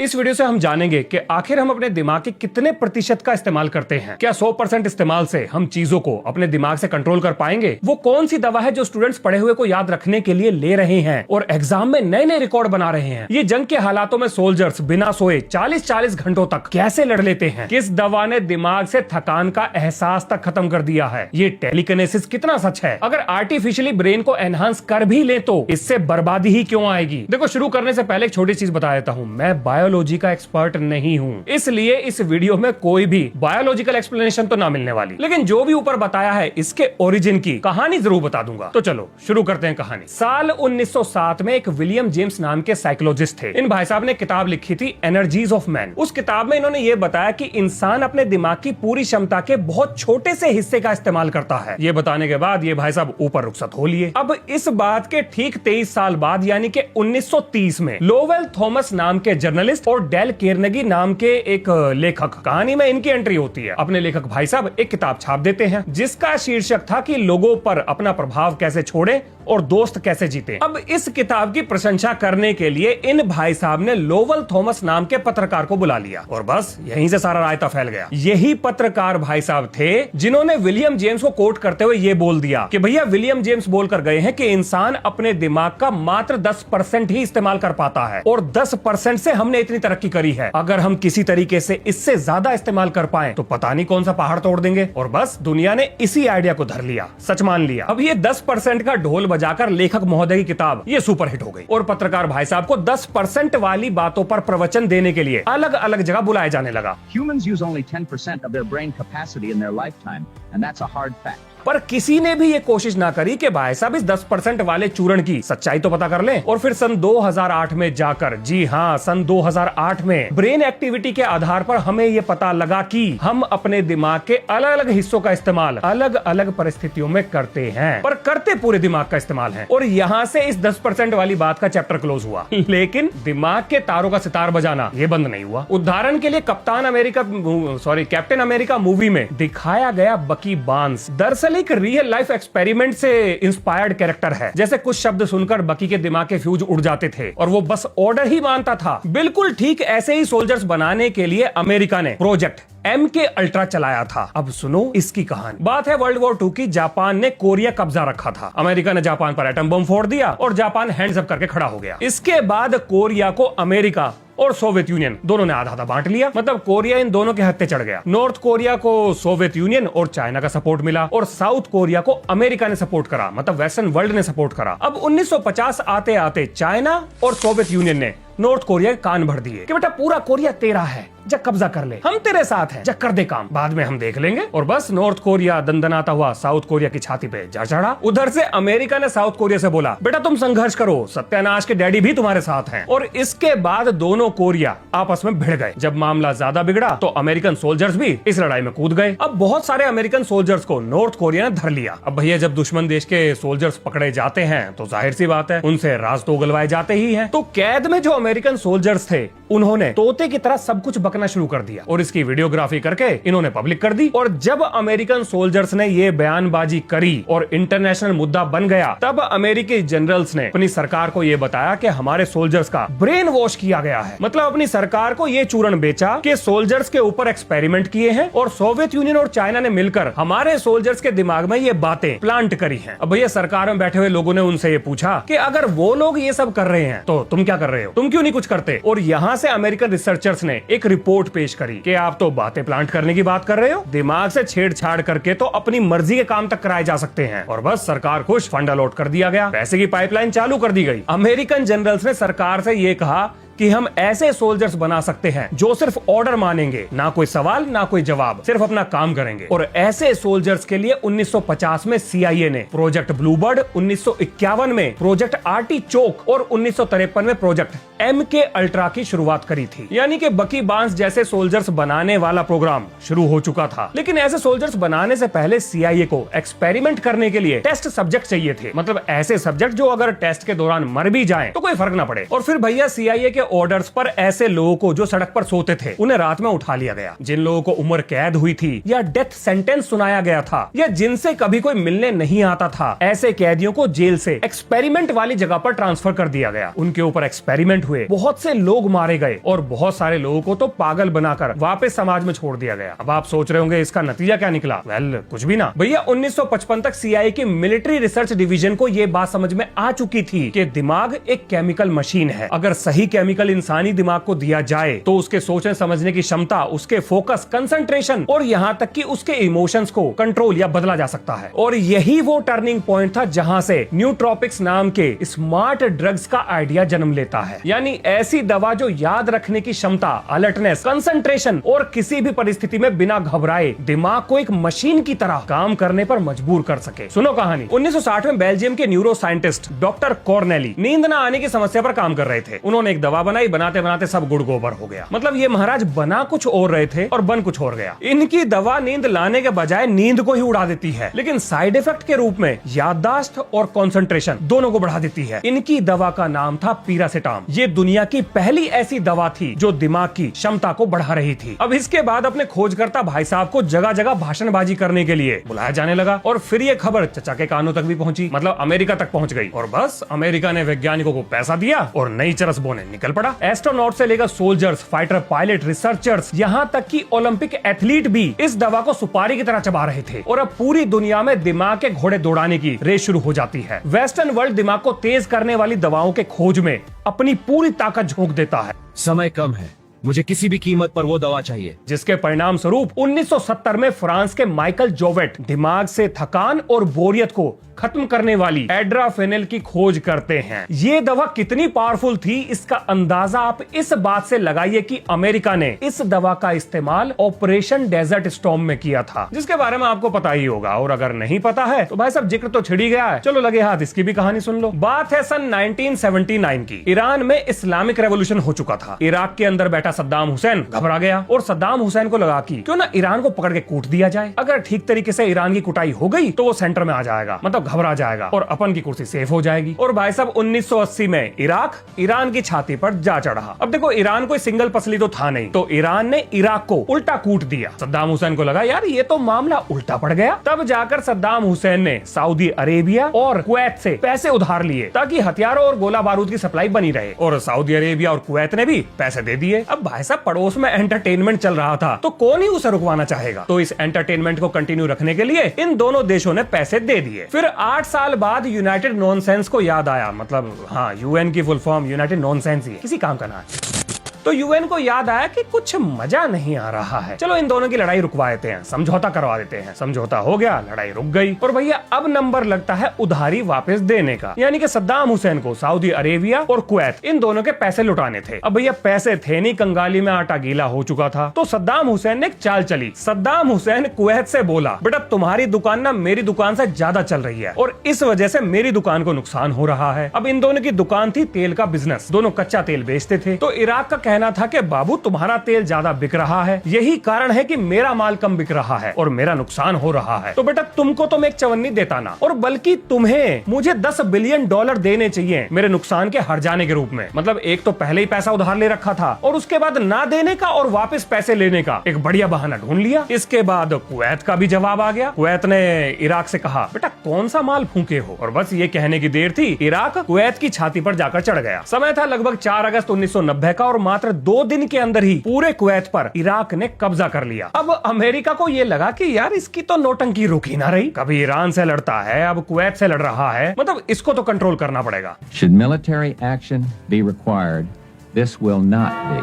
इस वीडियो से हम जानेंगे कि आखिर हम अपने दिमाग के कितने प्रतिशत का इस्तेमाल करते हैं। क्या 100% इस्तेमाल से हम चीजों को अपने दिमाग से कंट्रोल कर पाएंगे? वो कौन सी दवा है जो स्टूडेंट्स पढ़े हुए को याद रखने के लिए ले रहे हैं और एग्जाम में नए नए रिकॉर्ड बना रहे हैं? ये जंग के हालातों में सोल्जर्स बिना सोए 40-40 घंटों तक कैसे लड़ लेते हैं? किस दवा ने दिमाग से थकान का एहसास तक खत्म कर दिया है? ये टेलीकिनेसिस कितना सच है? अगर आर्टिफिशियली ब्रेन को एनहांस कर भी ले तो इससे बर्बादी ही क्यों आएगी? देखो, शुरू करने से पहले एक छोटी चीज बता देता हूँ, मैं बायोलॉजी का एक्सपर्ट नहीं हूँ, इसलिए इस वीडियो में कोई भी बायोलॉजिकल एक्सप्लेनेशन तो ना मिलने वाली, लेकिन जो भी ऊपर बताया है इसके ओरिजिन की कहानी जरूर बता दूंगा। तो चलो शुरू करते हैं कहानी। साल 1907 में एक विलियम जेम्स नाम के साइकोलॉजिस्ट थे। इन भाई साहब ने किताब लिखी थी एनर्जीज ऑफ मैन। उस किताब में इन्होंने ये बताया कि इंसान अपने दिमाग की पूरी क्षमता के बहुत छोटे से हिस्से का इस्तेमाल करता है। ये बताने के बाद ये भाई साहब ऊपर रुखसत हो लिए। अब इस बात के ठीक 23 साल बाद यानी कि 1930 में लोवेल थॉमस नाम के जर्नलिस्ट और डेल कार्नेगी नाम के एक लेखक, कहानी में इनकी एंट्री होती है। अपने लेखक भाई साहब एक किताब छाप देते हैं जिसका शीर्षक था कि लोगों पर अपना प्रभाव कैसे छोड़ें और दोस्त कैसे जीते। अब इस किताब की प्रशंसा करने के लिए इन भाई साहब ने लोवेल थॉमस नाम के पत्रकार को बुला लिया और बस यहीं से सारा रायता फैल गया। यही पत्रकार भाई साहब थे जिन्होंने विलियम जेम्स को कोट करते हुए ये बोल दिया कि भैया विलियम जेम्स बोलकर गए हैं कि इंसान अपने दिमाग का मात्र 10% ही इस्तेमाल कर पाता है और 10% से हमने इतनी तरक्की करी है। अगर हम किसी तरीके से इससे ज्यादा इस्तेमाल कर पाएं तो पता नहीं कौन सा पहाड़ तोड़ देंगे। और बस दुनिया ने इसी आइडिया को धर लिया, सच मान लिया। अब ये 10% का ढोल बजाकर लेखक महोदय की किताब ये सुपरहिट हो गई और पत्रकार भाई साहब को 10% वाली बातों पर प्रवचन देने के लिए अलग अलग जगह बुलाया जाने लगा। Humans use only 10% of their brain capacity in their lifetime, and that's a hard fact. पर किसी ने भी ये कोशिश ना करी कि भाई साहब इस 10% वाले चूर्ण की सच्चाई तो पता कर लें। और फिर सन 2008 में जाकर, जी हाँ, सन 2008 में ब्रेन एक्टिविटी के आधार पर हमें ये पता लगा कि हम अपने दिमाग के अलग अलग हिस्सों का इस्तेमाल अलग अलग परिस्थितियों में करते हैं, पर करते पूरे दिमाग का इस्तेमाल है। और यहाँ से इस 10% वाली बात का चैप्टर क्लोज हुआ, लेकिन दिमाग के तारों का सितार बजाना ये बंद नहीं हुआ। उदाहरण के लिए कैप्टन अमेरिका मूवी में दिखाया गया बकी बार्न्स दरअसल एक रियल लाइफ एक्सपेरिमेंट से इंस्पायर्ड कैरेक्टर है। जैसे कुछ शब्द सुनकर बकी के दिमाग के फ्यूज उड़ जाते थे और वो बस ऑर्डर ही मानता था। बिल्कुल ठीक ऐसे ही सोल्जर्स बनाने के लिए अमेरिका ने प्रोजेक्ट MK अल्ट्रा चलाया था। अब सुनो इसकी कहानी। बात है वर्ल्ड वॉर 2 की। जापान ने कोरिया कब्जा रखा था। अमेरिका ने जापान पर एटम बम फोड़ दिया और जापान हैंड्स अप करके खड़ा हो गया। इसके बाद कोरिया को अमेरिका और सोवियत यूनियन दोनों ने आधा आधा बांट लिया। मतलब कोरिया इन दोनों के हत्थे चढ़ गया। नॉर्थ कोरिया को सोवियत यूनियन और चाइना का सपोर्ट मिला और साउथ कोरिया को अमेरिका ने सपोर्ट करा, मतलब वेस्टर्न वर्ल्ड ने सपोर्ट करा। अब 1950 आते आते चाइना और सोवियत यूनियन ने नॉर्थ कोरिया के कान भर दिए कि बेटा पूरा कोरिया तेरा है, जा कब्जा कर ले, हम तेरे साथ हैं, जा कर दे काम, बाद में हम देख लेंगे। और बस नॉर्थ कोरिया दंदनाता हुआ साउथ कोरिया की छाती पे जा चढ़ा। उधर से अमेरिका ने साउथ कोरिया से बोला बेटा तुम संघर्ष करो, सत्यानाश के डैडी भी तुम्हारे साथ हैं। और इसके बाद दोनों कोरिया आपस में भिड़ गए। जब मामला ज्यादा बिगड़ा तो अमेरिकन सोल्जर्स भी इस लड़ाई में कूद गए। अब बहुत सारे अमेरिकन सोल्जर्स को नॉर्थ कोरिया ने धर लिया। अब भैया जब दुश्मन देश के सोल्जर्स पकड़े जाते हैं तो जाहिर सी बात है उनसे राज तो उगलवाए जाते ही हैं। तो कैद में जो अमेरिकन सोल्जर्स थे उन्होंने तोते की तरह सब कुछ बकना शुरू कर दिया और इसकी वीडियोग्राफी करके इन्होंने पब्लिक कर दी। और जब अमेरिकन सोल्जर्स ने ये बयानबाजी करी और इंटरनेशनल मुद्दा बन गया, तब अमेरिकी जनरल्स ने अपनी सरकार को ये बताया कि हमारे सोल्जर्स का ब्रेन वॉश किया गया है। मतलब अपनी सरकार को ये चूर्ण बेचा कि सोल्जर्स के ऊपर एक्सपेरिमेंट किए हैं और सोवियत यूनियन और चाइना ने मिलकर हमारे सोल्जर्स के दिमाग में ये बातें प्लांट करी हैं। अब भैया सरकार में बैठे हुए लोगों ने उनसे ये पूछा कि अगर वो लोग ये सब कर रहे हैं तो तुम क्या कर रहे हो, तुम क्यों नहीं कुछ करते? और यहाँ से अमेरिकन रिसर्चर्स ने एक रिपोर्ट पेश करी कि आप तो बातें प्लांट करने की बात कर रहे हो, दिमाग से छेड़छाड़ करके तो अपनी मर्जी के काम तक कराए जा सकते हैं। और बस सरकार खुश, फंड अलॉट कर दिया गया, पैसे की पाइपलाइन चालू कर दी गई। अमेरिकन जनरल्स ने सरकार से ये कहा कि हम ऐसे सोल्जर्स बना सकते हैं जो सिर्फ ऑर्डर मानेंगे, ना कोई सवाल ना कोई जवाब, सिर्फ अपना काम करेंगे। और ऐसे सोल्जर्स के लिए 1950 में CIA ने प्रोजेक्ट ब्लूबर्ड, 1951 में प्रोजेक्ट आर्टिचोक और 1953 में प्रोजेक्ट MK अल्ट्रा की शुरुआत करी थी। यानी कि बकी बार्न्स जैसे सोल्जर्स बनाने वाला प्रोग्राम शुरू हो चुका था। लेकिन ऐसे सोल्जर्स बनाने से पहले CIA को एक्सपेरिमेंट करने के लिए टेस्ट सब्जेक्ट चाहिए थे। मतलब ऐसे सब्जेक्ट जो अगर टेस्ट के दौरान मर भी जाएं तो कोई फर्क ना पड़े। और फिर भैया CIA के ऑर्डर्स पर ऐसे लोगों को जो सड़क पर सोते थे उन्हें रात में उठा लिया गया। जिन लोगों को उम्र कैद हुई थी या डेथ सेंटेंस सुनाया गया था या जिनसे कभी कोई मिलने नहीं आता था, ऐसे कैदियों को जेल से एक्सपेरिमेंट वाली जगह पर ट्रांसफर कर दिया गया। उनके ऊपर एक्सपेरिमेंट हुए, बहुत से लोग मारे गए और बहुत सारे लोगों को तो पागल बनाकर वापस समाज में छोड़ दिया गया। अब आप सोच रहे होंगे इसका नतीजा क्या निकला? वेल, कुछ भी ना भैया। 1955 तक CIA की मिलिट्री रिसर्च डिवीजन को यह बात समझ में आ चुकी थी कि दिमाग एक केमिकल मशीन है। अगर सही केमिकल इंसानी दिमाग को दिया जाए तो उसके सोचने समझने की क्षमता, उसके फोकस, कंसंट्रेशन और यहाँ तक कि उसके इमोशंस को कंट्रोल या बदला जा सकता है। और यही वो टर्निंग पॉइंट था जहां से न्यूट्रोपिक्स नाम के स्मार्ट ड्रग्स का आइडिया जन्म लेता है। यानी ऐसी दवा जो याद रखने की क्षमता, अलर्टनेस, कंसंट्रेशन और किसी भी परिस्थिति में बिना घबराए दिमाग को एक मशीन की तरह काम करने पर मजबूर कर सके। सुनो कहानी। 1960 में बेल्जियम के न्यूरो साइंटिस्ट डॉक्टर कॉर्नेली नींद न आने की समस्या पर काम कर रहे थे। उन्होंने एक दवा बनाई, बनाते बनाते सब गुड़ गोबर हो गया। मतलब ये महाराज बना कुछ और रहे थे और बन कुछ और गया। इनकी दवा नींद लाने के बजाय नींद को ही उड़ा देती है, लेकिन साइड इफेक्ट के रूप में याददाश्त और कंसंट्रेशन दोनों को बढ़ा देती है। इनकी दवा का नाम था पीरासेटाम। ये दुनिया की पहली ऐसी दवा थी जो दिमाग की क्षमता को बढ़ा रही थी। अब इसके बाद अपने खोजकर्ता भाई साहब को जगह जगह भाषणबाजी करने के लिए बुलाया जाने लगा और फिर ये खबर चचा के कानों तक भी पहुंची, मतलब अमेरिका तक पहुंच गई। और बस अमेरिका ने वैज्ञानिकों को पैसा दिया और नई चरस बोने निकल पड़ा। एस्ट्रोनॉट से लेकर सोल्जर्स, फाइटर पायलट, रिसर्चर्स, यहाँ तक कि ओलंपिक एथलीट भी इस दवा को सुपारी की तरह चबा रहे थे। और अब पूरी दुनिया में दिमाग के घोड़े दौड़ाने की रेस शुरू हो जाती है। वेस्टर्न वर्ल्ड दिमाग को तेज करने वाली दवाओं के खोज में अपनी पूरी ताकत झोंक देता है। समय कम है, मुझे किसी भी कीमत पर वो दवा चाहिए। जिसके परिणाम स्वरूप 1970 में फ्रांस के माइकल जोवेट दिमाग से थकान और बोरियत को खत्म करने वाली एड्राफेनिल की खोज करते हैं। ये दवा कितनी पावरफुल थी इसका अंदाजा आप इस बात से लगाइए कि अमेरिका ने इस दवा का इस्तेमाल ऑपरेशन डेजर्ट स्टॉर्म में किया था, जिसके बारे में आपको पता ही होगा। और अगर नहीं पता है तो भाई साहब जिक्र तो छिड़ ही गया है, चलो लगे हाथ इसकी भी कहानी सुन लो। बात है सन 1979 की। ईरान में इस्लामिक रेवोल्यूशन हो चुका था। इराक के अंदर बैठा सद्दाम हुसैन घबरा गया और सद्दाम हुसैन को लगा कि क्यों ना ईरान को पकड़ के कूट दिया जाए। अगर ठीक तरीके से ईरान की कुटाई हो गई तो वो सेंटर में आ जाएगा, मतलब घबरा जाएगा और अपन की कुर्सी सेफ हो जाएगी। और भाई साहब 1980 में इराक ईरान की छाती पर जा चढ़ा। अब देखो ईरान कोई सिंगल पसली तो था नहीं, तो ईरान ने इराक को उल्टा कूट दिया। सद्दाम हुसैन को लगा यार ये तो मामला उल्टा पड़ गया। तब जाकर सद्दाम हुसैन ने सऊदी अरेबिया और कुवैत से पैसे उधार लिए ताकि हथियारों और गोला बारूद की सप्लाई बनी रहे, और सऊदी अरेबिया और कुवैत ने भी पैसे दे दिए। अब भाई साहब पड़ोस में एंटरटेनमेंट चल रहा था तो कौन ही उसे रुकवाना चाहेगा। तो इस एंटरटेनमेंट को कंटिन्यू रखने के लिए इन दोनों देशों ने पैसे दे दिए। फिर 8 साल बाद यूनाइटेड नॉनसेंस को याद आया, मतलब हाँ यूएन की फुल फॉर्म यूनाइटेड नॉनसेंस ही है, किसी काम का ना है। तो यूएन को याद आया कि कुछ मजा नहीं आ रहा है, चलो इन दोनों की लड़ाई रुकवा देते हैं, समझौता करवा देते हैं। समझौता हो गया, लड़ाई रुक गई और भैया अब नंबर लगता है उधारी वापस देने का। यानी कि सद्दाम हुसैन को सऊदी अरेबिया और कुवैत इन दोनों के पैसे लुटाने थे। अब भैया पैसे थे नहीं, कंगाली में आटा गीला हो चुका था। तो सद्दाम हुसैन ने एक चाल चली। सद्दाम हुसैन कुवैत से बोला बेटा तुम्हारी दुकान ना मेरी दुकान से ज्यादा चल रही है और इस वजह से मेरी दुकान को नुकसान हो रहा है। अब इन दोनों की दुकान थी तेल का बिजनेस, दोनों कच्चा तेल बेचते थे। तो इराक का कहना था कि बाबू तुम्हारा तेल ज्यादा बिक रहा है, यही कारण है कि मेरा माल कम बिक रहा है और मेरा नुकसान हो रहा है। तो बेटा तुमको तो मैं एक चवन्नी देता ना, और बल्कि तुम्हें मुझे $10 बिलियन देने चाहिए मेरे नुकसान के हर जाने के रूप में। मतलब एक तो पहले ही पैसा उधार ले रखा था और उसके बाद ना देने का और वापस पैसे लेने का एक बढ़िया बहाना ढूंढ लिया। इसके बाद कुवैत का भी जवाब आ गया। कुवैत ने इराक से कहा बेटा कौन सा माल फूके हो, और बस ये कहने की देर थी, इराक कुवैत की छाती पर जाकर चढ़ गया। समय था लगभग 4 अगस्त 1990 का और मात्र 2 दिन के अंदर ही पूरे कुवैत पर इराक ने कब्जा कर लिया। अब अमेरिका को यह लगा कि यार इसकी तो नौटंकी रुक ही ना रही, कभी ईरान से लड़ता है अब कुवैत से लड़ रहा है, मतलब इसको तो कंट्रोल करना पड़ेगा। Should military action be required, this will not be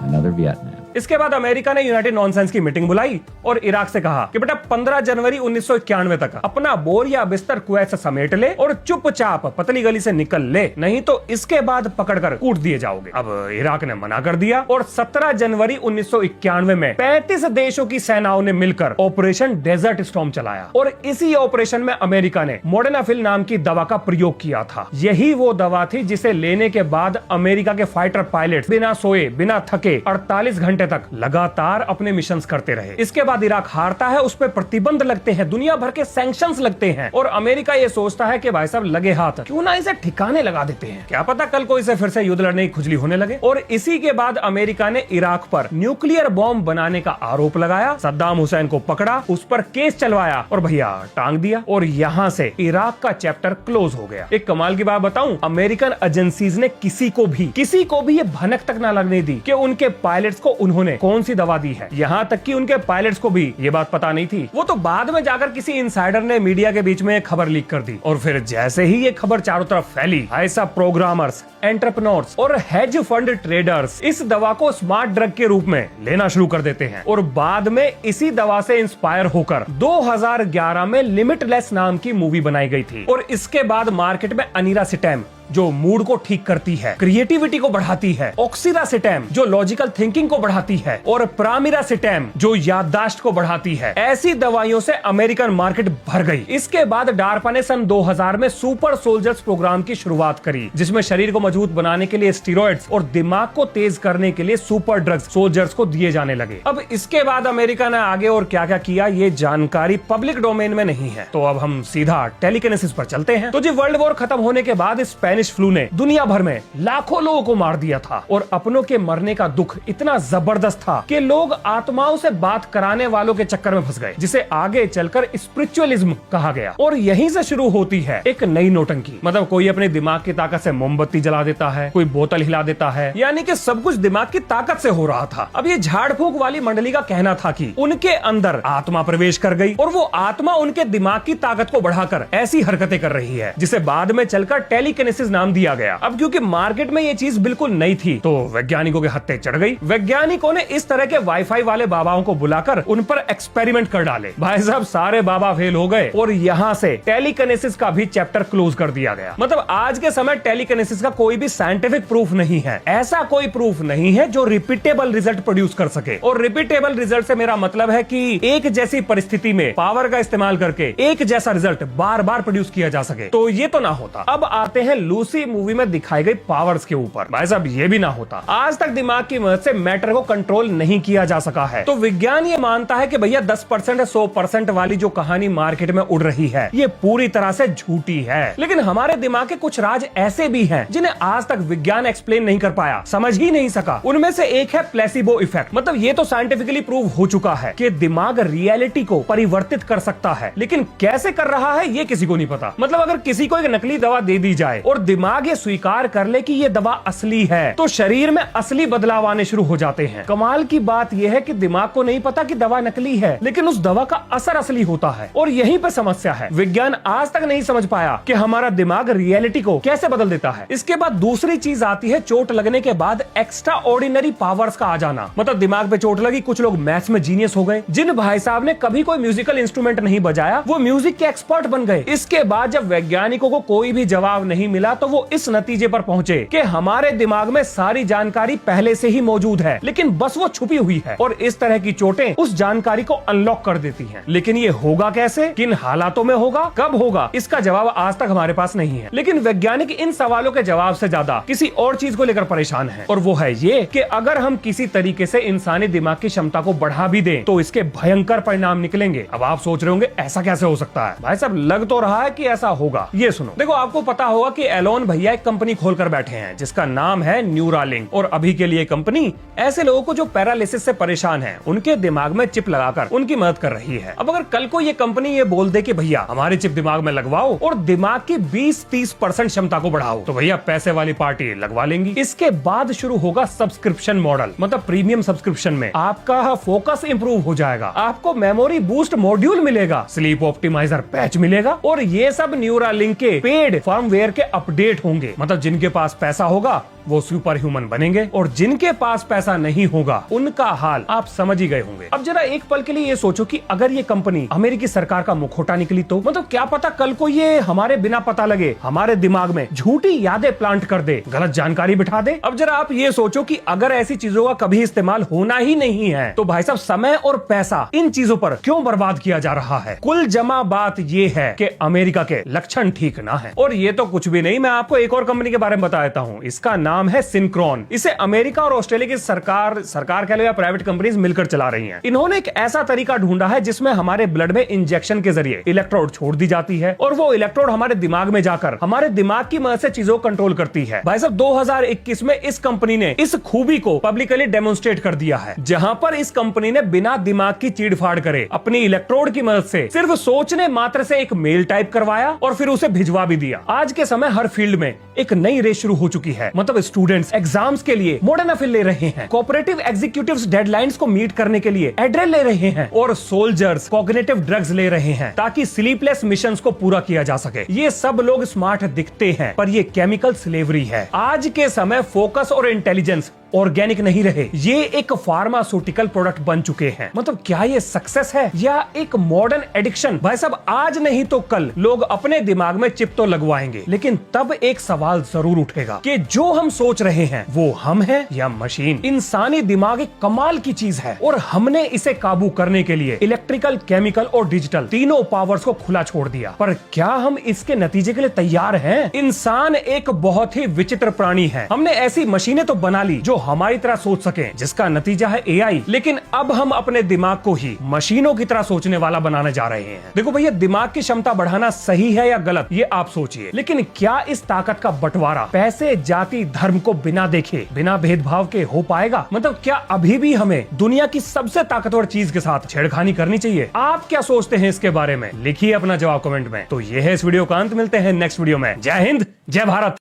another Vietnam. इसके बाद अमेरिका ने यूनाइटेड नॉनसेंस की मीटिंग बुलाई और इराक से कहा कि बेटा 15 जनवरी 1991 तक अपना बोर या बिस्तर कुवैत से समेट ले और चुपचाप पतली गली से निकल ले, नहीं तो इसके बाद पकड़कर कूट दिए जाओगे। अब इराक ने मना कर दिया और 17 जनवरी 1991 में 35 देशों की सेनाओं ने मिलकर ऑपरेशन डेजर्ट स्टॉर्म चलाया और इसी ऑपरेशन में अमेरिका ने मोडेनाफिल नाम की दवा का प्रयोग किया था। यही वो दवा थी जिसे लेने के बाद अमेरिका के फाइटर पायलट बिना सोए बिना थके 48 घंटे घंटे तक लगातार अपने मिशंस करते रहे। इसके बाद इराक हारता है, उस पर प्रतिबंध लगते हैं, दुनिया भर के सैंक्शंस लगते हैं और अमेरिका ये सोचता है कि भाई साहब लगे हाथ क्यों ना इसे ठिकाने लगा देते हैं, क्या पता कल को इसे फिर से युद्ध लड़ने की खुजली होने लगे। और इसी के बाद अमेरिका ने इराक पर न्यूक्लियर बॉम्ब बनाने का आरोप लगाया, सद्दाम हुसैन को पकड़ा, उस पर केस चलवाया और भैया टांग दिया और यहां से इराक का चैप्टर क्लोज हो गया। एक कमाल की बात बताऊं, अमेरिकन एजेंसीज ने किसी को भी ये भनक तक ना लगने दी कि उनके पायलट्स को उन्होंने कौन सी दवा दी है। यहां तक कि उनके पायलट्स को भी ये बात पता नहीं थी। वो तो बाद में जाकर किसी इनसाइडर ने मीडिया के बीच में खबर लीक कर दी और फिर जैसे ही ये खबर चारों तरफ फैली, ऐसा प्रोग्रामर्स, एंटरप्रेन्योर्स और हेज फंड ट्रेडर्स इस दवा को स्मार्ट ड्रग के रूप में लेना शुरू कर देते हैं और बाद में इसी दवा से इंस्पायर होकर 2011 में लिमिटलेस नाम की मूवी बनाई गई थी। और इसके बाद मार्केट में अनीरासिटैम जो मूड को ठीक करती है, क्रिएटिविटी को बढ़ाती है, ऑक्सीरासिटैम जो लॉजिकल थिंकिंग को बढ़ाती है और प्रामिरासिटैम जो याददाश्त को बढ़ाती है, ऐसी दवाइयों से अमेरिकन मार्केट भर गई। इसके बाद डार्पा ने सन 2000 में सुपर सोल्जर्स प्रोग्राम की शुरुआत करी, जिसमें शरीर को मजबूत बनाने के लिए स्टीरॉइड्स और दिमाग को तेज करने के लिए सुपर ड्रग्स सोल्जर्स को दिए जाने लगे। अब इसके बाद अमेरिका ने आगे और क्या क्या किया ये जानकारी पब्लिक डोमेन में नहीं है, तो अब हम सीधा टेलीकिनेसिस पर चलते हैं। तो जी वर्ल्ड वॉर खत्म होने के बाद स्पेनिश फ्लू ने दुनिया भर में लाखों लोगों को मार दिया था और अपनों के मरने का दुख इतना जबरदस्त था कि लोग आत्माओं से बात कराने वालों के चक्कर में फंस गए, जिसे आगे चलकर स्पिरिचुअलिज्म कहा गया। और यहीं से शुरू होती है एक नई नौटंकी। मतलब कोई अपने दिमाग की ताकत से मोमबत्ती जला देता है, कोई बोतल हिला देता है, यानी कि सब कुछ दिमाग की ताकत से हो रहा था। अब ये झाड़ फूक वाली मंडली का कहना था कि उनके अंदर आत्मा प्रवेश कर गई और वो आत्मा उनके दिमाग की ताकत को बढ़ाकर ऐसी हरकतें कर रही है जिसे बाद में चलकर टेलीकिनेसिस नाम दिया गया। अब क्योंकि मार्केट में ये चीज बिल्कुल नई थी तो वैज्ञानिकों के हत्थे चढ़ गई। वैज्ञानिकों ने इस तरह के वाईफाई वाले बाबाओं को बुलाकर उन पर एक्सपेरिमेंट कर डाले। भाई साहब सारे बाबा फेल हो गए और यहाँ से टेलीकिनेसिस का भी चैप्टर क्लोज कर दिया गया। मतलब आज के समय टेलीकिनेसिस का कोई भी साइंटिफिक प्रूफ नहीं है, ऐसा कोई प्रूफ नहीं है जो रिपीटेबल रिजल्ट प्रोड्यूस कर सके। और रिपीटेबल रिजल्ट से मेरा मतलब है कि एक जैसी परिस्थिति में पावर का इस्तेमाल करके एक जैसा रिजल्ट बार बार प्रोड्यूस किया जा सके, तो ये तो ना होता। अब आते हैं लूसी मूवी में दिखाई गई पावर्स के ऊपर। भाई साहब ये भी ना होता। आज तक दिमाग की मदद से मैटर को कंट्रोल नहीं किया जा सका है। तो विज्ञान ये मानता है कि भैया 10% या 100% वाली जो कहानी मार्केट में उड़ रही है ये पूरी तरह से झूठी है। लेकिन हमारे दिमाग के कुछ राज ऐसे भी हैं जिन्हें आज तक विज्ञान एक्सप्लेन नहीं कर पाया, समझ ही नहीं सका। उनमें से एक है प्लेसिबो इफेक्ट। मतलब ये तो साइंटिफिकली प्रूव हो चुका है कि दिमाग रियलिटी को परिवर्तित कर सकता है, लेकिन कैसे कर रहा है ये किसी को नहीं पता। मतलब अगर किसी को एक नकली दवा दे दी जाए और दिमाग ये स्वीकार कर ले कि ये दवा असली है, तो शरीर में असली बदलाव आने शुरू हो जाते हैं। कमाल की बात यह है कि दिमाग को नहीं पता कि दवा नकली है, लेकिन उस दवा का असर असली होता है। और यहीं पर समस्या है, विज्ञान आज तक नहीं समझ पाया कि हमारा दिमाग रियलिटी को कैसे बदल देता है। इसके बाद दूसरी चीज आती है चोट लगने के बाद एक्स्ट्रा ऑर्डिनरी पावर्स का आ जाना। मतलब दिमाग पे चोट लगी, कुछ लोग मैथ्स में जीनियस हो गए। जिन भाई साहब ने कभी कोई म्यूजिकल इंस्ट्रूमेंट नहीं बजाया वो म्यूजिक के एक्सपर्ट बन गए। इसके बाद जब वैज्ञानिकों को कोई भी जवाब नहीं मिला तो वो इस नतीजे पर पहुंचे कि हमारे दिमाग में सारी जानकारी पहले से ही मौजूद है, लेकिन बस वो छुपी हुई है। और इस तरह की चोटें उस जानकारी को अनलॉक कर देती हैं। लेकिन ये होगा कैसे, किन हालातों में होगा, कब होगा, इसका जवाब आज तक हमारे पास नहीं है। लेकिन वैज्ञानिक इन सवालों के जवाब से ज्यादा किसी और चीज को लेकर परेशान है, और वो है ये कि अगर हम किसी तरीके से इंसानी दिमाग की क्षमता को बढ़ा भी दें तो इसके भयंकर परिणाम निकलेंगे। अब आप सोच रहे होंगे ऐसा कैसे हो सकता है। भाई साहब लग तो रहा है कि ऐसा होगा। ये सुनो, देखो आपको पता होगा कि एलोन भैया एक कंपनी खोलकर बैठे हैं जिसका नाम है न्यूरालिंक। और अभी के लिए कंपनी ऐसे लोगों को जो पैरालिसिस से परेशान हैं, उनके दिमाग में चिप लगाकर उनकी मदद कर रही है। अब अगर कल को ये कंपनी ये बोल दे कि भैया हमारी चिप दिमाग में लगवाओ और दिमाग की 20-30% क्षमता को बढ़ाओ, तो भैया पैसे वाली पार्टी लगवा लेंगी। इसके बाद शुरू होगा सब्सक्रिप्शन मॉडल। मतलब प्रीमियम सब्सक्रिप्शन में आपका फोकस इंप्रूव हो जाएगा, आपको मेमोरी बूस्ट मॉड्यूल मिलेगा, स्लीप ऑप्टिमाइजर पैच मिलेगा, और ये सब न्यूरालिंक के पेड फर्मवेयर के अपडेट होंगे। मतलब जिनके पास पैसा होगा वो सुपर ह्यूमन बनेंगे और जिनके पास पैसा नहीं होगा उनका हाल आप समझ ही गए होंगे। अब जरा एक पल के लिए ये सोचो कि अगर ये कंपनी अमेरिकी सरकार का मुखौटा निकली तो मतलब क्या पता कल को ये हमारे बिना पता लगे हमारे दिमाग में झूठी यादें प्लांट कर दे, गलत जानकारी बिठा दे। अब जरा आप ये सोचो कि अगर ऐसी चीजों का कभी इस्तेमाल होना ही नहीं है तो भाई साहब समय और पैसा इन चीजों पर क्यों बर्बाद किया जा रहा है। कुल जमा बात ये है कि अमेरिका के लक्षण ठीक ना है। और ये तो कुछ भी नहीं, मैं आपको एक और कंपनी के बारे में बता देता हूँ। इसका नाम है सिंक्रोन। इसे अमेरिका और ऑस्ट्रेलिया की सरकार कह लो या प्राइवेट कंपनीज मिलकर चला रही हैं। इन्होंने एक ऐसा तरीका ढूंढा है जिसमें हमारे ब्लड में इंजेक्शन के जरिए इलेक्ट्रोड छोड़ दी जाती है और वो इलेक्ट्रोड हमारे दिमाग में जाकर हमारे दिमाग की मदद से चीजों को कंट्रोल करती है। भाई साहब 2021 में इस कंपनी ने इस खूबी को पब्लिकली डेमोन्स्ट्रेट कर दिया है, जहां पर इस कंपनी ने बिना दिमाग की चीड़-फाड़ करे अपनी इलेक्ट्रोड की मदद से सिर्फ सोचने मात्र से एक मेल टाइप करवाया और फिर उसे भिजवा भी दिया। आज के समय हर फील्ड में एक नई रेस शुरू हो चुकी है। मतलब स्टूडेंट्स एग्जाम्स के लिए मोडानाफिल ले रहे हैं, कोऑपरेटिव एग्जीक्यूटिव्स डेडलाइंस को मीट करने के लिए एड्रेल ले रहे हैं और सोल्जर्स कॉग्निटिव ड्रग्स ले रहे हैं ताकि स्लीपलेस मिशंस को पूरा किया जा सके। ये सब लोग स्मार्ट दिखते हैं पर ये केमिकल स्लेवरी है। आज के समय फोकस और इंटेलिजेंस ऑर्गेनिक नहीं रहे, ये एक फार्मास्यूटिकल प्रोडक्ट बन चुके हैं। मतलब क्या ये सक्सेस है या एक मॉडर्न एडिक्शन? भाई साहब आज नहीं तो कल लोग अपने दिमाग में चिप तो लगवाएंगे, लेकिन तब एक सवाल जरूर उठेगा कि जो हम सोच रहे हैं वो हम हैं या मशीन? इंसानी दिमाग एक कमाल की चीज है और हमने इसे काबू करने के लिए इलेक्ट्रिकल, केमिकल और डिजिटल तीनों पावर्स को खुला छोड़ दिया। पर क्या हम इसके नतीजे के लिए तैयार हैं? इंसान एक बहुत ही विचित्र प्राणी है। हमने ऐसी मशीनें तो बना ली जो हमारी तरह सोच सके, जिसका नतीजा है एआई, लेकिन अब हम अपने दिमाग को ही मशीनों की तरह सोचने वाला बनाने जा रहे हैं। देखो भैया, दिमाग की क्षमता बढ़ाना सही है या गलत ये आप सोचिए, लेकिन क्या इस ताकत का बंटवारा पैसे, जाति, धर्म को बिना देखे, बिना भेदभाव के हो पाएगा? मतलब क्या अभी भी हमें दुनिया की सबसे ताकतवर चीज के साथ छेड़खानी करनी चाहिए? आप क्या सोचते हैं इसके बारे में? लिखिए अपना जवाब कमेंट में। तो ये है इस वीडियो का अंत। मिलते हैं नेक्स्ट वीडियो में। जय हिंद, जय भारत।